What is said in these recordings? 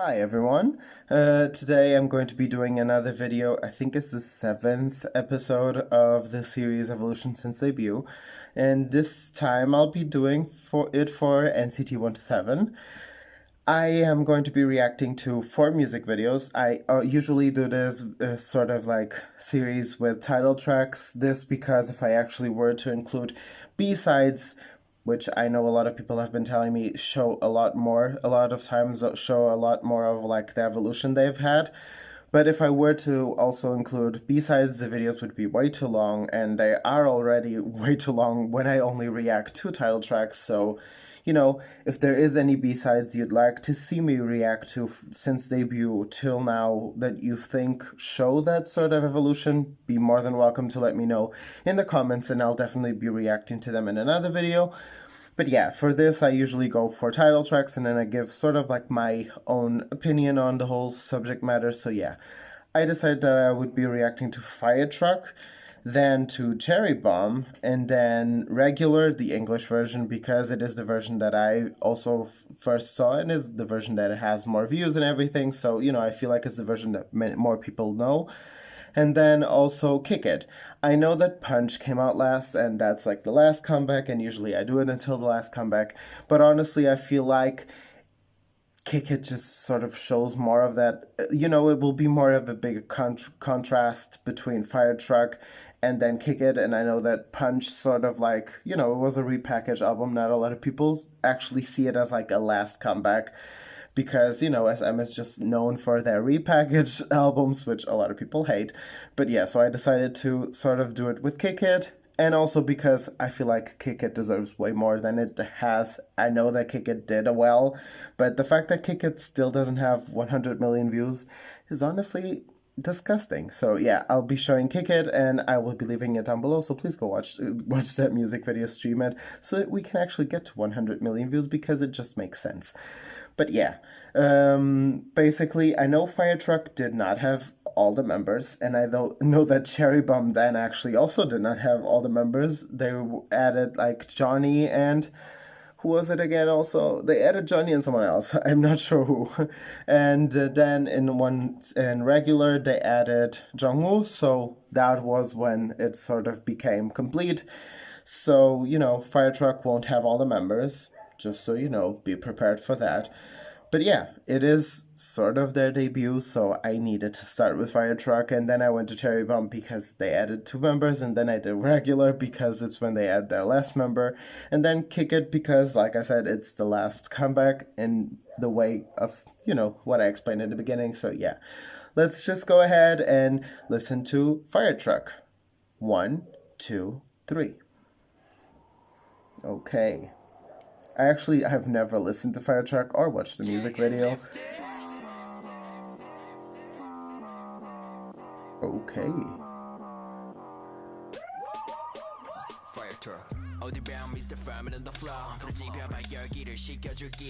Hi everyone. Today I'm going to be doing another video. I think it's the 7th episode of the series Evolution since debut, and this time I'll be doing for NCT127. I am going to be reacting to 4 music videos. I usually do this sort of like series with title tracks. This because if I actually were to include B-sides, which I know a lot of people have been telling me show a lot of times show a lot more of like the evolution they've had. But if I were to also include B-sides, the videos would be way too long, and they are already way too long when I only react to title tracks. So, you know, if there is any B-sides you'd like to see me react to since debut till now that you think show that sort of evolution, be more than welcome to let me know in the comments, and I'll definitely be reacting to them in another video. But yeah, for this I usually go for title tracks and then I give sort of like my own opinion on the whole subject matter. So yeah, I decided that I would be reacting to Fire Truck, then to Cherry Bomb, and then Regular, the English version, because it is the version that I also first saw and is the version that has more views and everything. So, you know, I feel like it's the version that more people know. And then also Kick It. I know that Punch came out last, and that's like the last comeback, and usually I do it until the last comeback. But honestly, I feel like Kick It just sort of shows more of that. You know, it will be more of a big contrast between Fire Truck and then Kick It. And I know that Punch sort of like, you know, it was a repackaged album. Not a lot of people actually see it as like a last comeback, because, you know, SM is just known for their repackaged albums, which a lot of people hate. But yeah, so I decided to sort of do it with Kick It, and also because I feel like Kick It deserves way more than it has. I know that Kick It did well, but the fact that Kick It still doesn't have 100 million views is honestly disgusting. So yeah, I'll be showing Kick It, and I will be leaving it down below, so please go watch that music video, stream it, so that we can actually get to 100 million views, because it just makes sense. But yeah, basically, I know Fire Truck did not have all the members, and I know that Cherry Bomb then actually also did not have all the members. They added like Johnny and who was it again? Also, they added Johnny and someone else. I'm not sure who. And then in Regular they added Jungwoo, so that was when it sort of became complete. So, you know, Fire Truck won't have all the members, just so you know, be prepared for that. But yeah, it is sort of their debut, so I needed to start with Fire Truck, and then I went to Cherry Bomb because they added 2 members, and then I did Regular because it's when they add their last member, and then Kick It because, like I said, it's the last comeback in the way of, you know, what I explained in the beginning. So yeah, let's just go ahead and listen to Fire Truck. 1, 2, 3. Okay. I actually have never listened to Fire Truck or watched the music video. Okay.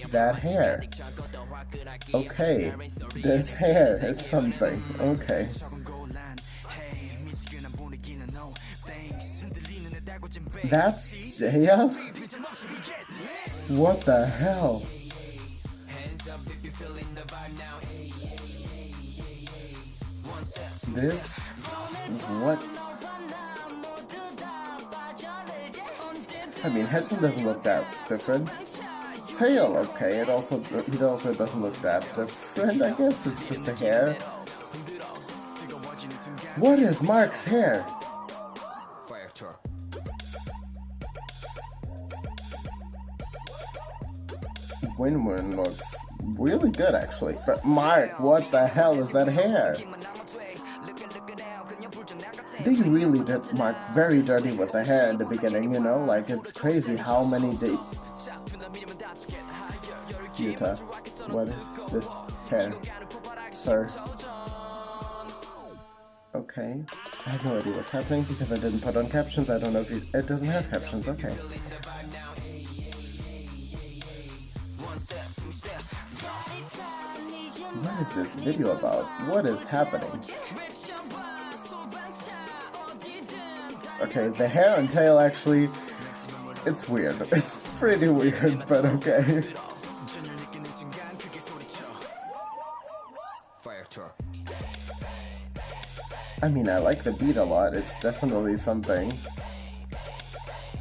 That hair. Okay. This hair is something. Okay. That's Jaya? What the hell? This? What? I mean, Hedson doesn't look that different. Tail, okay, he also doesn't look that different, I guess. It's just a hair. What is Mark's hair? Win-Win looks really good, actually. But Mark, what the hell is that hair? They really did Mark very dirty with the hair in the beginning, you know? Like, it's crazy how many Yuta, what is this hair, sir? Okay, I have no idea what's happening because I didn't put on captions. I don't know if it doesn't have captions, okay. What is this video about? What is happening? Okay, the hair and tail actually, it's weird. It's pretty weird, but okay. I mean, I like the beat a lot. It's definitely something.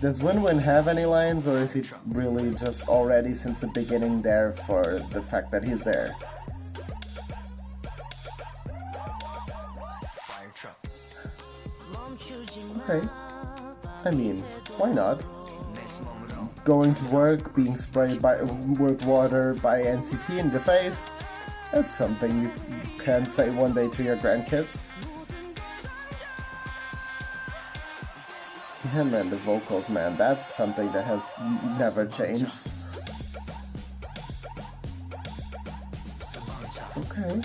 Does Win-Win have any lines, or is he really just already since the beginning there for the fact that he's there? Okay. I mean, why not? Going to work, being sprayed with water by NCT in the face, that's something you can say one day to your grandkids. Him and the vocals, man, that's something that has never changed. Okay.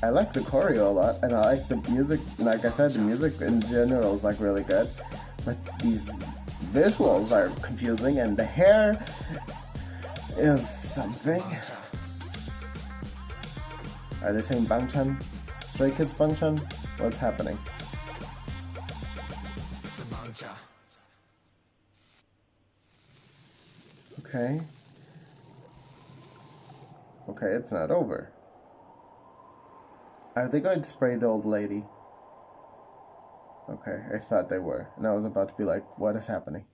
I like the choreo a lot, and I like the music. Like I said, the music in general is like really good, but these visuals are confusing, and the hair is something. Are they saying Bangchan? Stray Kids Bangchan? What's happening? Okay. Okay, it's not over. Are they going to spray the old lady? Okay, I thought they were. And I was about to be like, what is happening?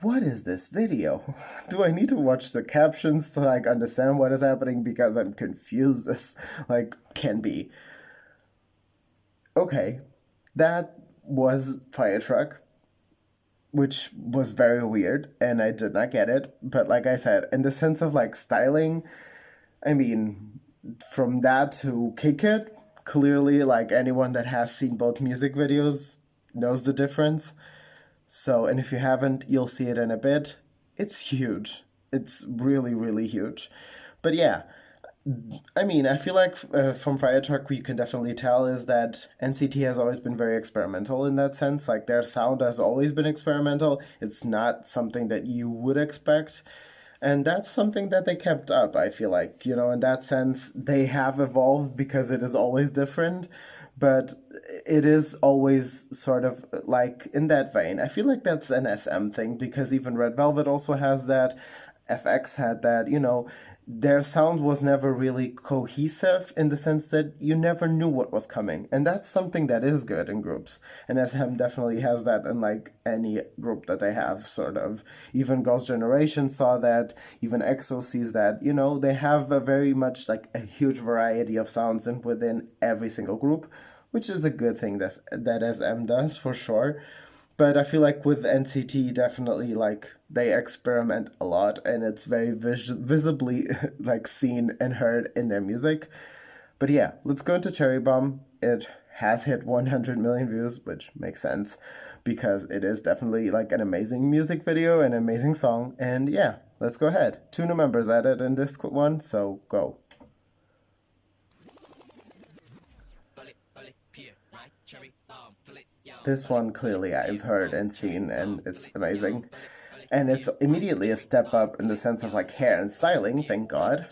What is this video? Do I need to watch the captions to like understand what is happening? Because I'm confused as like can be. Okay, that was Fire Truck, which was very weird, and I did not get it. But like I said, in the sense of like styling, I mean, from that to Kick It, clearly like anyone that has seen both music videos knows the difference. So, and if you haven't, you'll see it in a bit. It's huge. It's really, really huge. But yeah, I mean, I feel like from Fire Truck, you can definitely tell is that NCT has always been very experimental in that sense. Like their sound has always been experimental. It's not something that you would expect. And that's something that they kept up, I feel like. You know, in that sense, they have evolved because it is always different. But it is always sort of like in that vein. I feel like that's an SM thing because even Red Velvet also has that. FX had that, you know, their sound was never really cohesive in the sense that you never knew what was coming. And that's something that is good in groups. And SM definitely has that in like any group that they have, sort of. Even Girls' Generation saw that, even EXO sees that, you know, they have a very much like a huge variety of sounds within every single group, which is a good thing that SM does for sure. But I feel like with NCT, definitely like they experiment a lot, and it's very visibly like seen and heard in their music. But yeah, let's go into Cherry Bomb. It has hit 100 million views, which makes sense because it is definitely like an amazing music video, an amazing song. And yeah, let's go ahead. 2 new members added in this one, so go. This one clearly I've heard and seen, and it's amazing. And it's immediately a step up in the sense of like hair and styling, thank God.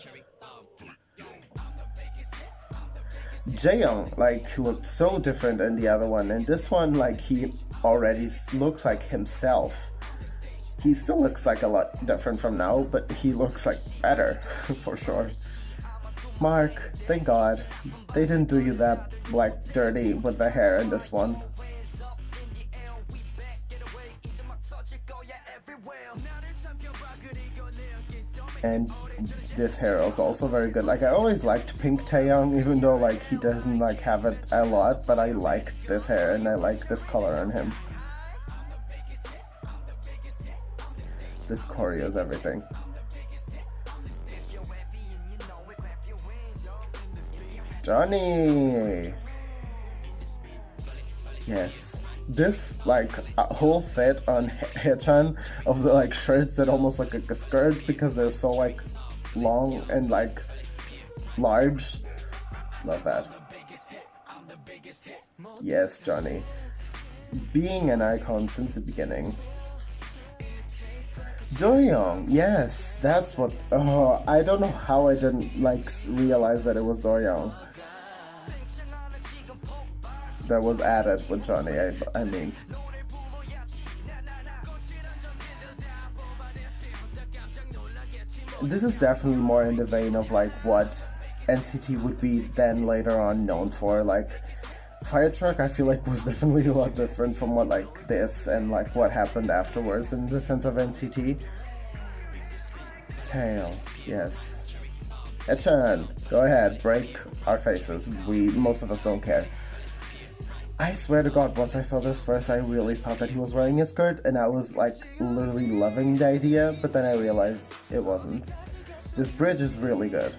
Jaeyoung, like, he looked so different in the other one, and this one, like, he already looks like himself. He still looks like a lot different from now, but he looks like better, for sure. Mark, thank God. They didn't do you that, like, dirty with the hair in this one. And this hair is also very good. Like, I always liked Pink Taeyong, even though like he doesn't like have it a lot, but I like this hair and I like this color on him. This choreo is everything. Johnny! Yes. This like whole fit on Haechan of the like shirts that almost look like a skirt because they're so like long and like large. Love that. Yes, Johnny. Being an icon since the beginning. Doyoung, yes, that's what. Oh, I don't know how I didn't like realize that it was Doyoung. That was added with Johnny, I mean. This is definitely more in the vein of like what NCT would be then later on known for. Like fire truck I feel like was definitely a lot different from what like this and like what happened afterwards in the sense of NCT. Tail, yes. A turn. Go ahead, break our faces. Most of us don't care. I swear to God, once I saw this first, I really thought that he was wearing a skirt, and I was like literally loving the idea, but then I realized it wasn't. This bridge is really good.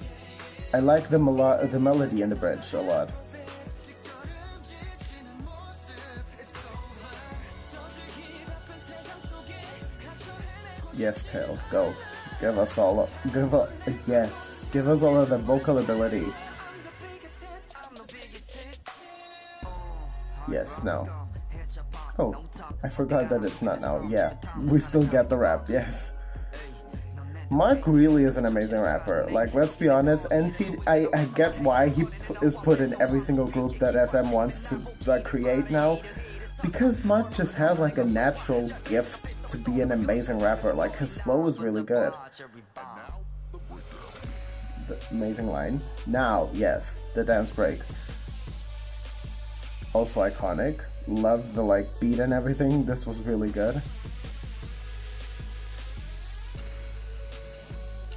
I like the melody in the bridge a lot. Yes, Tail, go. Give us all of the vocal ability. Yes, now. Oh, I forgot that it's not now. Yeah, we still get the rap, yes. Mark really is an amazing rapper. Like, let's be honest, I get why he is put in every single group that SM wants to like create now. Because Mark just has like a natural gift to be an amazing rapper. Like, his flow is really good. The amazing line. Now, yes, the dance break. Also iconic. Love the like beat and everything. This was really good.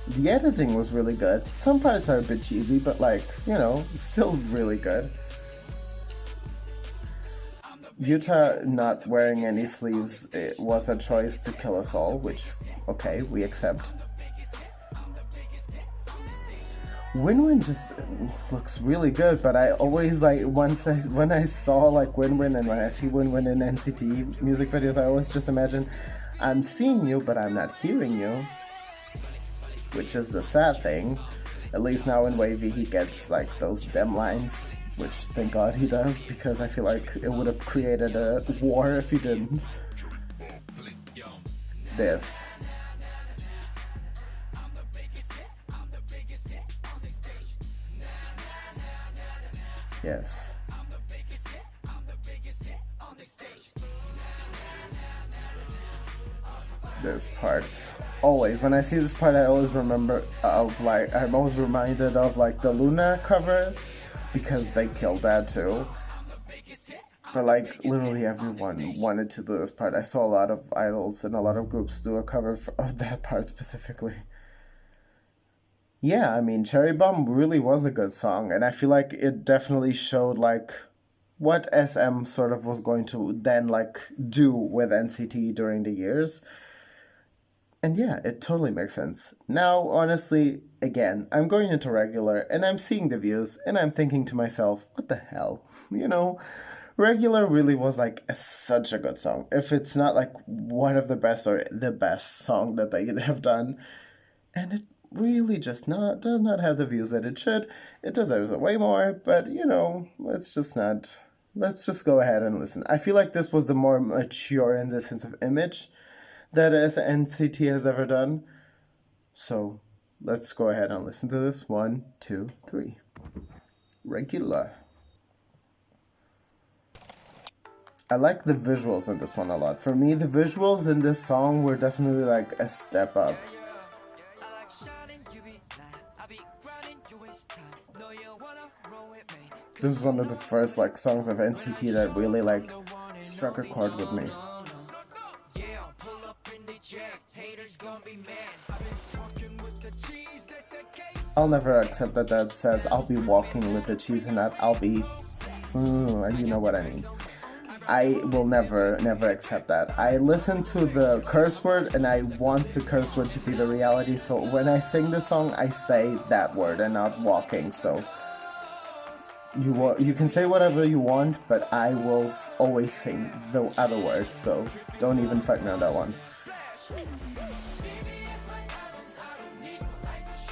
The editing was really good. Some parts are a bit cheesy, but like, you know, still really good. Yuta not wearing any sleeves, it was a choice to kill us all, which, okay, we accept. Win-Win just looks really good, but I always like, when I saw like Win-Win and when I see Win-Win in NCT music videos, I always just imagine I'm seeing you, but I'm not hearing you, which is the sad thing. At least now in Wavy he gets like those dem lines, which thank God he does, because I feel like it would have created a war if he didn't. This. Yes. This part. Always, when I see this part, I always remember of like, I'm always reminded of like the Luna cover, because they killed that too. But like, literally everyone wanted to do this part. I saw a lot of idols and a lot of groups do a cover of that part specifically. Yeah, I mean, Cherry Bomb really was a good song, and I feel like it definitely showed like what SM sort of was going to then like do with NCT during the years. And yeah, it totally makes sense. Now, honestly, again, I'm going into regular and I'm seeing the views and I'm thinking to myself, what the hell? You know, regular really was like such a good song. If it's not like one of the best or the best song that they have done, and it really just does not have the views that it should. It deserves it way more, but you know, let's just go ahead and listen. I feel like this was the more mature in the sense of image that NCT has ever done. So let's go ahead and listen to this. 1, 2, 3. Regular. I like the visuals in this one a lot. For me, the visuals in this song were definitely like a step up. This is one of the first like songs of NCT that really like struck a chord with me. I'll never accept that says I'll be walking with the cheese and that I'll be, you know what I mean. I will never accept that. I listen to the curse word and I want the curse word to be the reality, so when I sing the song I say that word and not walking. So you can say whatever you want, but I will always sing the other word, so don't even fight me on that one.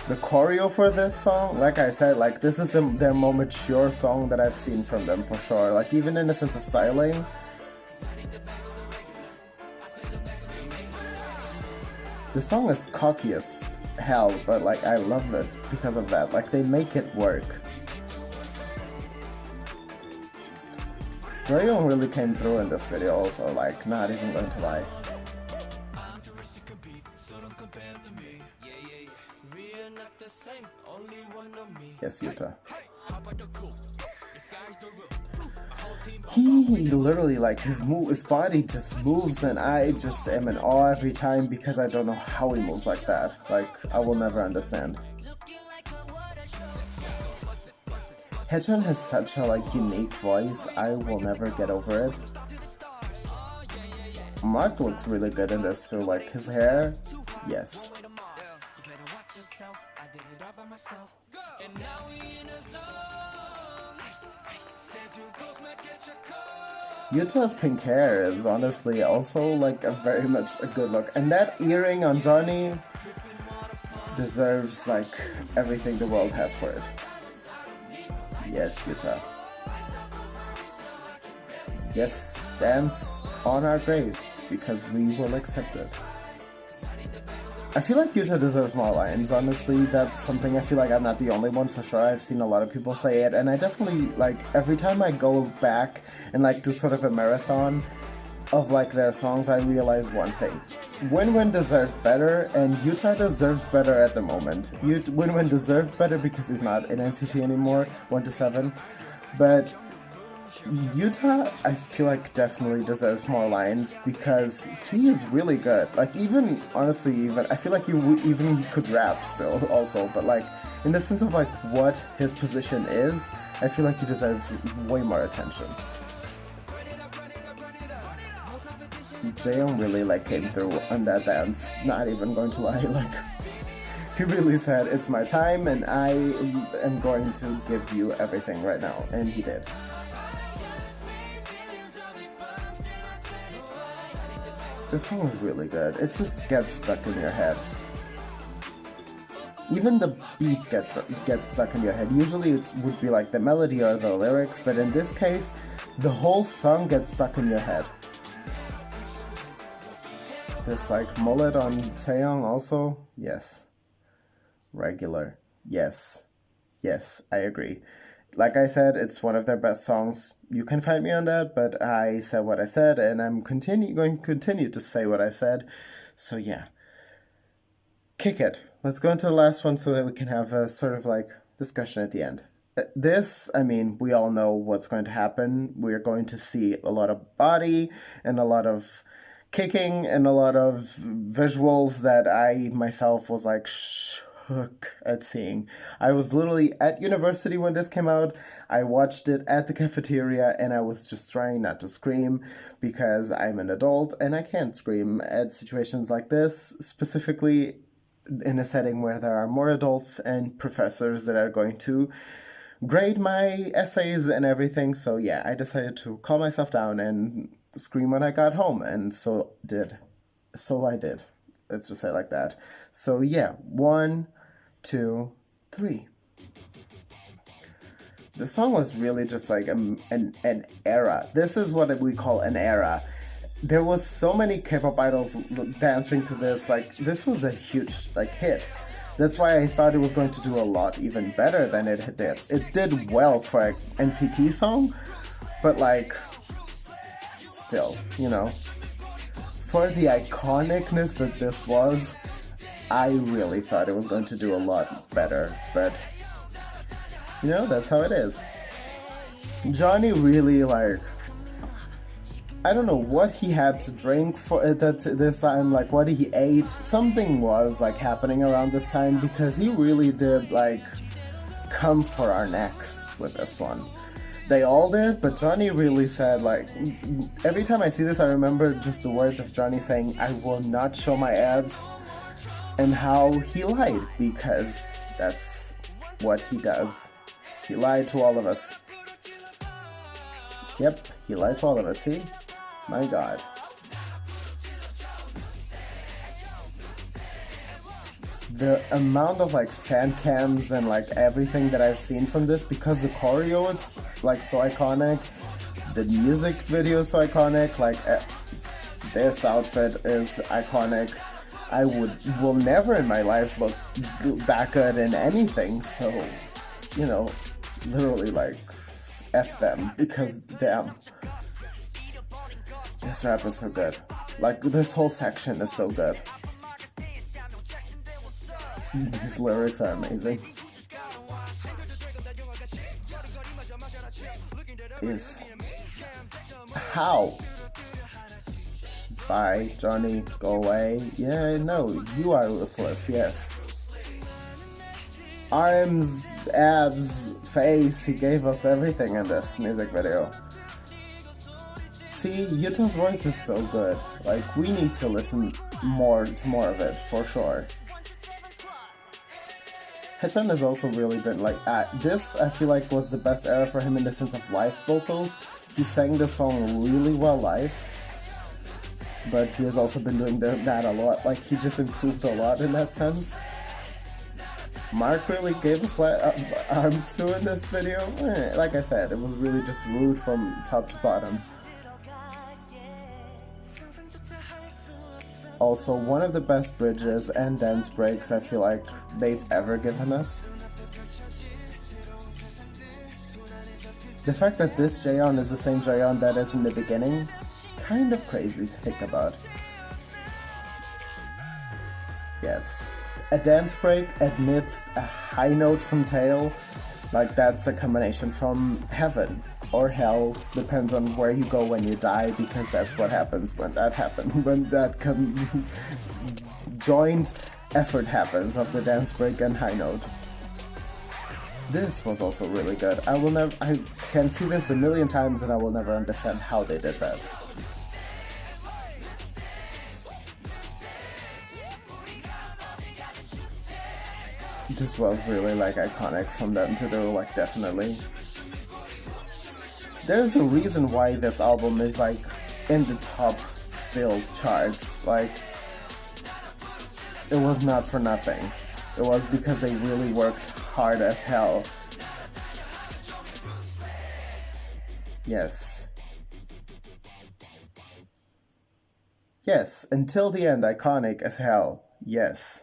The choreo for this song, like I said, like this is their more mature song that I've seen from them for sure. Like even in the sense of styling. The song is cocky as hell, but like I love it because of that. Like they make it work. Rayon really came through in this video also, like not even going to lie. Yes, Yuta. He literally, like, his body just moves, and I just am in awe every time because I don't know how he moves like that. Like, I will never understand. Haechan has such a, like, unique voice. I will never get over it. Mark looks really good in this too. Like, his hair, yes. Yuta's pink hair is honestly also like a very much a good look, and that earring on Johnny deserves like everything the world has for it. Yes, Yuta. Yes, dance on our graves because we will accept it. I feel like Yuta deserves more lines, honestly. That's something I feel like I'm not the only one for sure. I've seen a lot of people say it, and I definitely, like, every time I go back and, like, do sort of a marathon of, like, their songs, I realize one thing. Win-Win deserves better, and Yuta deserves better at the moment. Win-Win deserves better because he's not in NCT anymore, 127, but Yuta, I feel like definitely deserves more lines because he is really good. Like, even, honestly, even, I feel like he could rap still also, but like, in the sense of like what his position is, I feel like he deserves way more attention. Jaeyoung really like came through on that dance, not even going to lie, like, he really said, it's my time and I am going to give you everything right now, and he did. This song is really good. It just gets stuck in your head. Even the beat gets stuck in your head. Usually it would be like the melody or the lyrics, but in this case, the whole song gets stuck in your head. This like mullet on Taeyong also? Yes. Regular. Yes. Yes, I agree. Like I said, it's one of their best songs. You can find me on that, but I said what I said, and I'm going to continue to say what I said. So yeah. Kick it. Let's go into the last one so that we can have a sort of like discussion at the end. This, I mean, we all know what's going to happen. We're going to see a lot of body and a lot of kicking and a lot of visuals that I myself was like shook at seeing. I was literally at university when this came out. I watched it at the cafeteria and I was just trying not to scream because I'm an adult and I can't scream at situations like this, specifically in a setting where there are more adults and professors that are going to grade my essays and everything. So yeah, I decided to calm myself down and scream when I got home, and so I did. Let's just say it like that. So yeah, 1, 2, 3. The song was really just like an era. This is what we call an era. There was so many K-pop idols dancing to this. Like, this was a huge like hit. That's why I thought it was going to do a lot even better than it did. It did well for an NCT song, but like, still, you know, for the iconicness that this was, I really thought it was going to do a lot better, but, you know, that's how it is. Johnny really, like, I don't know what he had to drink for this time, like what he ate. Something was like happening around this time because he really did like come for our necks with this one. They all did, but Johnny really said, like, every time I see this I remember just the words of Johnny saying, "I will not show my abs," and how he lied, because that's what he does. He lied to all of us. Yep, he lied to all of us, see? My god. The amount of like fan cams and like everything that I've seen from this, because the choreo it's like so iconic, the music video is so iconic, like this outfit is iconic. I will never in my life look that good in anything, so, you know, literally like F them, because damn. This rap is so good. Like, this whole section is so good. These lyrics are amazing. is How by Johnny Go Away. Yeah, no, You Are Ruthless, yes. Arms, abs, face, he gave us everything in this music video. See, Yuta's voice is so good. Like, we need to listen to more of it, for sure. Haechan has also really been like, this I feel like was the best era for him in the sense of live vocals. He sang the song really well live, but he has also been doing that a lot. Like, he just improved a lot in that sense. Mark really gave us arms too in this video. Like I said, it was really just rude from top to bottom. Also, one of the best bridges and dance breaks I feel like they've ever given us. The fact that this Jaeyeon is the same Jaeyeon that is in the beginning, kind of crazy to think about. Yes. A dance break amidst a high note from Tail, like that's a combination from heaven or hell, depends on where you go when you die, because that's what happens when that happens, when that joint effort happens of the dance break and high note. This was also really good. I can see this a million times and I will never understand how they did that. This was really like iconic from them to do, like definitely. There's a reason why this album is like in the top still charts. Like, it was not for nothing. It was because they really worked hard as hell. Yes. Yes, until the end, iconic as hell. Yes.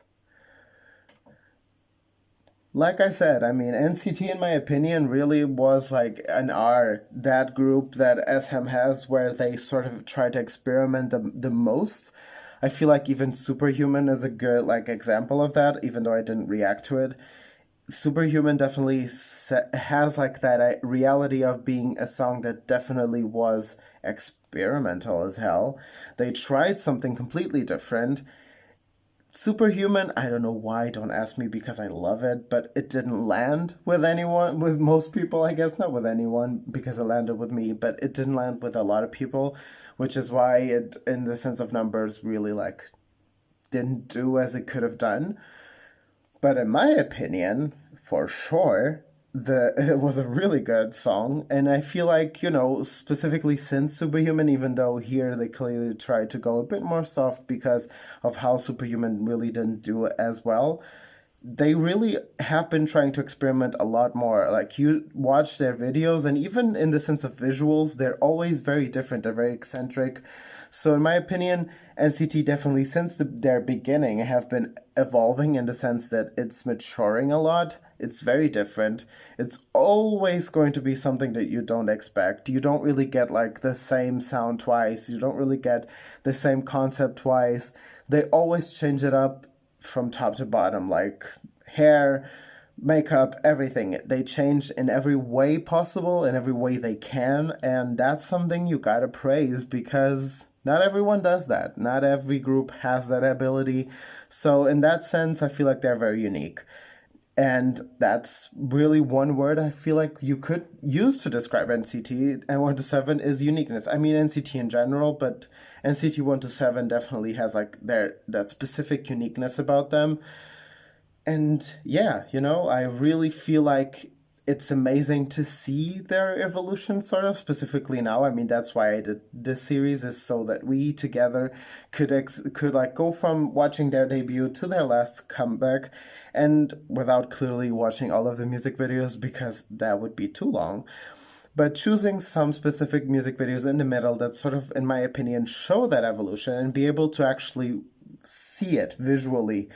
Like I said, I mean, NCT, in my opinion, really was like that group that SM has where they sort of try to experiment the most. I feel like even Superhuman is a good like example of that, even though I didn't react to it. Superhuman definitely has like that reality of being a song that definitely was experimental as hell. They tried something completely different. Superhuman, I don't know why, don't ask me, because I love it, but it didn't land with anyone, with most people, I guess, not with anyone, because it landed with me, but it didn't land with a lot of people, which is why it, in the sense of numbers, really, like, didn't do as it could have done. But in my opinion, for sure, it was a really good song, and I feel like, you know, specifically since Superhuman, even though here they clearly tried to go a bit more soft because of how Superhuman really didn't do it as well, they really have been trying to experiment a lot more. Like, you watch their videos, and even in the sense of visuals, they're always very different, they're very eccentric. So in my opinion, NCT definitely, since their beginning, have been evolving in the sense that it's maturing a lot. It's very different. It's always going to be something that you don't expect. You don't really get like the same sound twice. You don't really get the same concept twice. They always change it up from top to bottom, like hair, makeup, everything. They change in every way possible, in every way they can, and that's something you gotta praise, because not everyone does that. Not every group has that ability. So in that sense, I feel like they're very unique. And that's really one word I feel like you could use to describe NCT and 127 is uniqueness. I mean NCT in general, but NCT 127 definitely has like that specific uniqueness about them. And yeah, you know, I really feel like it's amazing to see their evolution, sort of, specifically now. I mean, that's why I did this series, is so that we together could like go from watching their debut to their last comeback, and without clearly watching all of the music videos, because that would be too long. But choosing some specific music videos in the middle that sort of, in my opinion, show that evolution and be able to actually see it visually,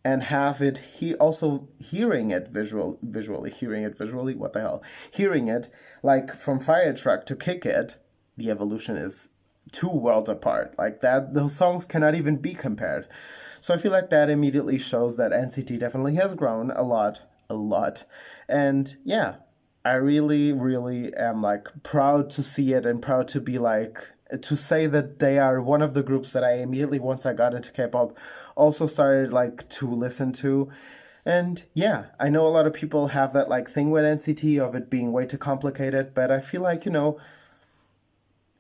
and have it also hearing it visually, what the hell? Hearing it, like from Fire Truck to Kick It, the evolution is 2 worlds apart. Like that, those songs cannot even be compared. So I feel like that immediately shows that NCT definitely has grown a lot. And yeah, I really, really am like proud to see it and proud to be like to say that they are one of the groups that I immediately, once I got into K-pop, also started like to listen to. And yeah, I know a lot of people have that like thing with NCT of it being way too complicated, but I feel like,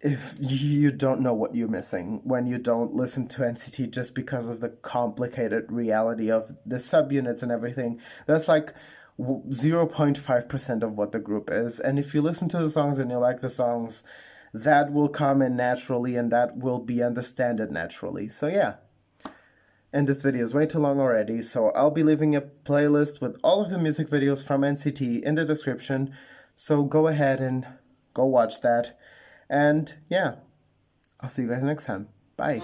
if you don't know what you're missing when you don't listen to NCT just because of the complicated reality of the subunits and everything. That's like 0.5% of what the group is. And if you listen to the songs and you like the songs, that will come in naturally and that will be understood naturally. So yeah. And this video is way too long already, so I'll be leaving a playlist with all of the music videos from NCT in the description. So go ahead and go watch that. And yeah, I'll see you guys next time. Bye.